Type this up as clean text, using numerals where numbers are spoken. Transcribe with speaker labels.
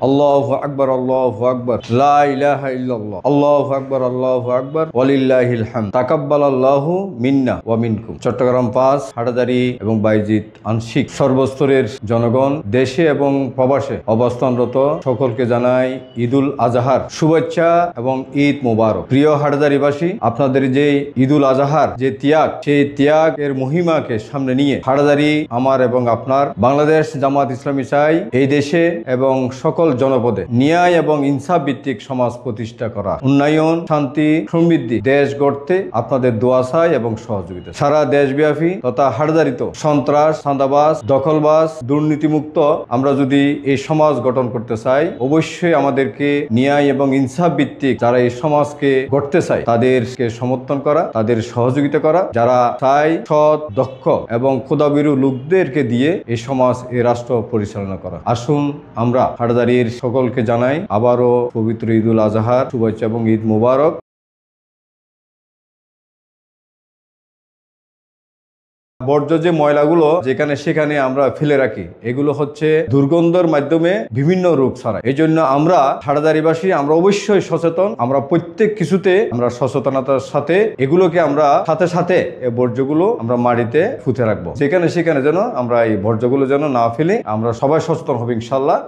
Speaker 1: আল্লাহু আকবার, আল্লাহু আকবার, লা ইলাহা ইল্লাল্লাহ, আল্লাহু আকবার, আল্লাহু আকবার, ওয়ালিল্লাহিল হামদ, তাকাব্বালাল্লাহু মিন্না ওয়া মিনকুম। চট্টগ্রাম ৫, হাটাজারি এবং বাইজিৎ আংশিক সর্বস্তরের জনগণ, দেশে এবং প্রবাসে অবস্থানরত সকলকে জানাই ঈদুল আজহার শুভেচ্ছা এবং ঈদ মোবারক। প্রিয় হাটাজারিবাসী, আপনাদের যে ঈদুল আজহার যে ত্যাগ, সেই ত্যাগের মহিমাকে সামনে নিয়ে হাটাজারি আমার এবং আপনার বাংলাদেশ জামাত ইসলামী চাই এই দেশে এবং সকল জনপদে ন্যায় এবং ইনসাফ ভিত্তিক সমাজ প্রতিষ্ঠা করা, উন্নয়ন, শান্তি, সমৃদ্ধি দেশ গড়তে আপনাদের দোয়া চাই এবং সহযোগিতা। সারা দেশব্যাপী তথা হাটাজারিত সন্ত্রাস, চাঁদাবাজ, দখলবাজ, দুর্নীতিমুক্ত আমরা যদি এই সমাজ গঠন করতে চাই, অবশ্যই আমাদেরকে ন্যায় এবং ইনসাফ ভিত্তিক যারা এই সমাজকে গড়তে চায় তাদেরকে সমর্থন করা, তাদের সহযোগিতা করা, যারা চায় সৎ, দক্ষ এবং খোদাভীরু লোকদেরকে দিয়ে এই সমাজ, এই রাষ্ট্র পরিচালনা করা। আসুন আমরা হাটাজারির সকলকে জানাই আবারও পবিত্র ঈদুল আজহার শুভেচ্ছা এবং ঈদ মোবারক। বর্জ্য যে ময়লাগুলো যেখানে সেখানে আমরা ফেলে রাখি, এগুলো হচ্ছে দুর্গন্ধের মাধ্যমে বিভিন্ন রোগ ছড়ায়। এই জন্য আমরা হাটাজারিবাসী আমরা অবশ্যই সচেতন। আমরা প্রত্যেক কিছুতে আমরা সচেতনতার সাথে এগুলোকে আমরা সাথে সাথে এই বর্জ্যগুলো আমরা মাটিতে পুঁতে রাখবো, যেখানে সেখানে যেন আমরা এই বর্জ্যগুলো যেন না ফেলি। আমরা সবাই সচেতন হব ইনশাল্লাহ।